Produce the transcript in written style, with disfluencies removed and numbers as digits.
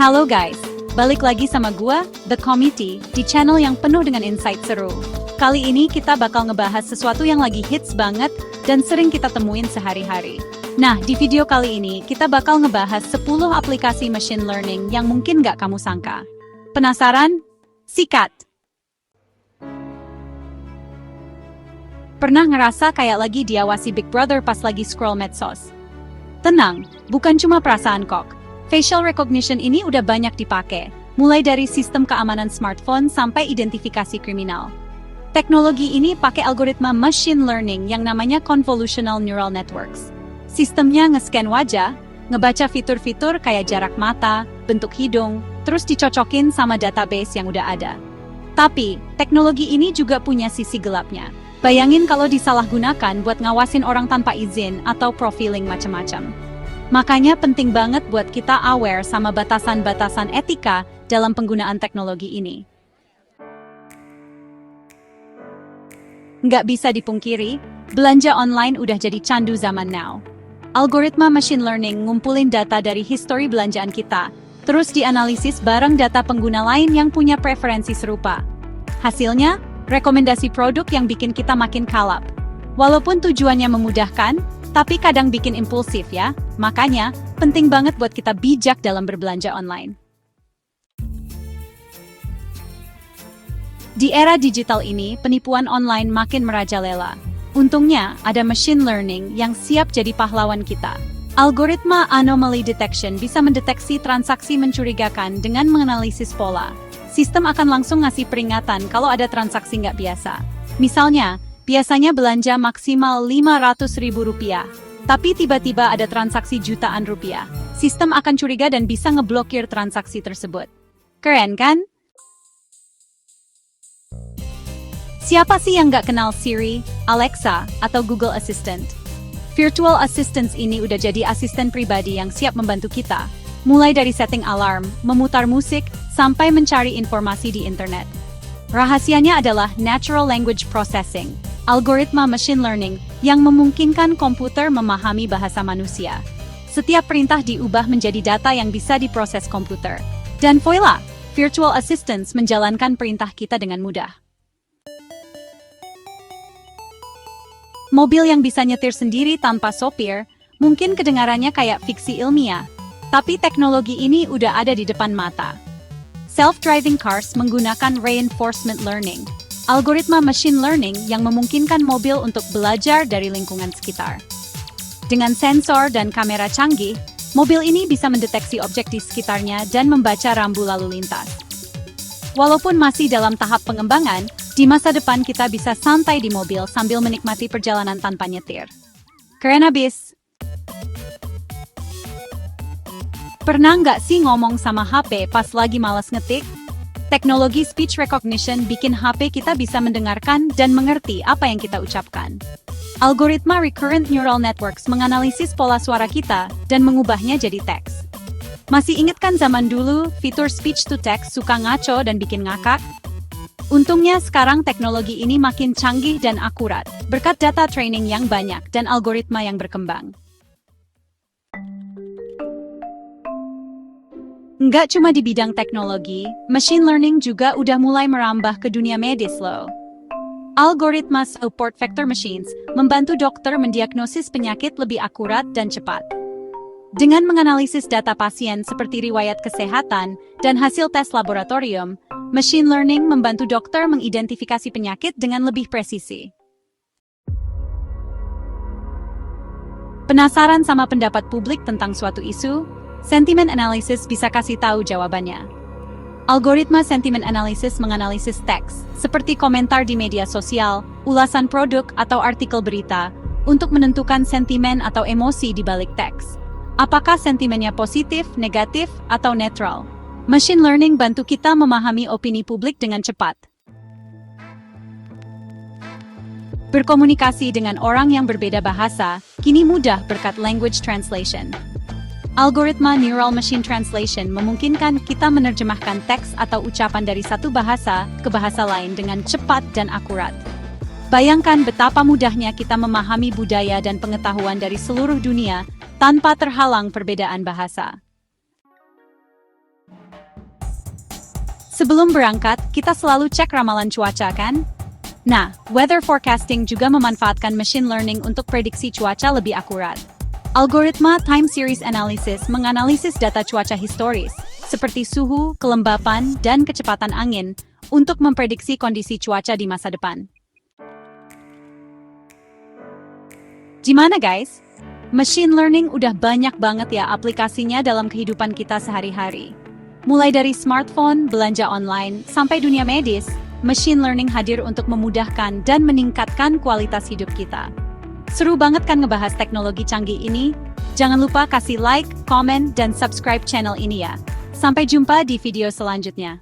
Halo guys, balik lagi sama gua, The Committee, di channel yang penuh dengan insight seru. Kali ini kita bakal ngebahas sesuatu yang lagi hits banget dan sering kita temuin sehari-hari. Nah, di video kali ini kita bakal ngebahas 10 aplikasi machine learning yang mungkin nggak kamu sangka. Penasaran? Sikat! Pernah ngerasa kayak lagi diawasi Big Brother pas lagi scroll medsos? Tenang, bukan cuma perasaan kok. Facial recognition ini udah banyak dipakai, mulai dari sistem keamanan smartphone sampai identifikasi kriminal. Teknologi ini pakai algoritma machine learning yang namanya convolutional neural networks. Sistemnya nge-scan wajah, ngebaca fitur-fitur kayak jarak mata, bentuk hidung, terus dicocokin sama database yang udah ada. Tapi, teknologi ini juga punya sisi gelapnya. Bayangin kalau disalahgunakan buat ngawasin orang tanpa izin atau profiling macam-macam. Makanya penting banget buat kita aware sama batasan-batasan etika dalam penggunaan teknologi ini. Nggak bisa dipungkiri, belanja online udah jadi candu zaman now. Algoritma machine learning ngumpulin data dari histori belanjaan kita, terus dianalisis bareng data pengguna lain yang punya preferensi serupa. Hasilnya, rekomendasi produk yang bikin kita makin kalap. Walaupun tujuannya memudahkan, tapi kadang bikin impulsif ya, makanya penting banget buat kita bijak dalam berbelanja online. Di era digital ini, penipuan online makin merajalela. Untungnya, ada machine learning yang siap jadi pahlawan kita. Algoritma anomaly detection bisa mendeteksi transaksi mencurigakan dengan menganalisis pola. Sistem akan langsung ngasih peringatan kalau ada transaksi nggak biasa. Misalnya, biasanya belanja maksimal Rp500.000, tapi tiba-tiba ada transaksi jutaan rupiah. Sistem akan curiga dan bisa ngeblokir transaksi tersebut. Keren kan? Siapa sih yang nggak kenal Siri, Alexa, atau Google Assistant? Virtual assistants ini udah jadi asisten pribadi yang siap membantu kita, mulai dari setting alarm, memutar musik, sampai mencari informasi di internet. Rahasianya adalah natural language processing, algoritma machine learning yang memungkinkan komputer memahami bahasa manusia. Setiap perintah diubah menjadi data yang bisa diproses komputer. Dan voila, virtual assistants menjalankan perintah kita dengan mudah. Mobil yang bisa nyetir sendiri tanpa sopir, mungkin kedengarannya kayak fiksi ilmiah. Tapi teknologi ini udah ada di depan mata. Self-driving cars menggunakan reinforcement learning, algoritma machine learning yang memungkinkan mobil untuk belajar dari lingkungan sekitar. Dengan sensor dan kamera canggih, mobil ini bisa mendeteksi objek di sekitarnya dan membaca rambu lalu lintas. Walaupun masih dalam tahap pengembangan, di masa depan kita bisa santai di mobil sambil menikmati perjalanan tanpa nyetir. Keren abis! Pernah nggak sih ngomong sama HP pas lagi malas ngetik? Teknologi speech recognition bikin HP kita bisa mendengarkan dan mengerti apa yang kita ucapkan. Algoritma recurrent neural networks menganalisis pola suara kita dan mengubahnya jadi teks. Masih inget kan zaman dulu, fitur speech to text suka ngaco dan bikin ngakak? Untungnya sekarang teknologi ini makin canggih dan akurat, berkat data training yang banyak dan algoritma yang berkembang. Nggak cuma di bidang teknologi, machine learning juga udah mulai merambah ke dunia medis loh. Algoritma support vector machines membantu dokter mendiagnosis penyakit lebih akurat dan cepat. Dengan menganalisis data pasien seperti riwayat kesehatan dan hasil tes laboratorium, machine learning membantu dokter mengidentifikasi penyakit dengan lebih presisi. Penasaran sama pendapat publik tentang suatu isu? Sentiment analysis bisa kasih tahu jawabannya. Algoritma sentiment analysis menganalisis teks, seperti komentar di media sosial, ulasan produk, atau artikel berita, untuk menentukan sentimen atau emosi di balik teks. Apakah sentimennya positif, negatif, atau netral? Machine learning bantu kita memahami opini publik dengan cepat. Berkomunikasi dengan orang yang berbeda bahasa, kini mudah berkat language translation. Algoritma Neural Machine Translation memungkinkan kita menerjemahkan teks atau ucapan dari satu bahasa ke bahasa lain dengan cepat dan akurat. Bayangkan betapa mudahnya kita memahami budaya dan pengetahuan dari seluruh dunia tanpa terhalang perbedaan bahasa. Sebelum berangkat, kita selalu cek ramalan cuaca kan? Nah, weather forecasting juga memanfaatkan machine learning untuk prediksi cuaca lebih akurat. Algoritma time series analysis menganalisis data cuaca historis, seperti suhu, kelembapan, dan kecepatan angin, untuk memprediksi kondisi cuaca di masa depan. Gimana guys? Machine learning udah banyak banget ya aplikasinya dalam kehidupan kita sehari-hari. Mulai dari smartphone, belanja online, sampai dunia medis, machine learning hadir untuk memudahkan dan meningkatkan kualitas hidup kita. Seru banget kan ngebahas teknologi canggih ini? Jangan lupa kasih like, komen, dan subscribe channel ini ya. Sampai jumpa di video selanjutnya.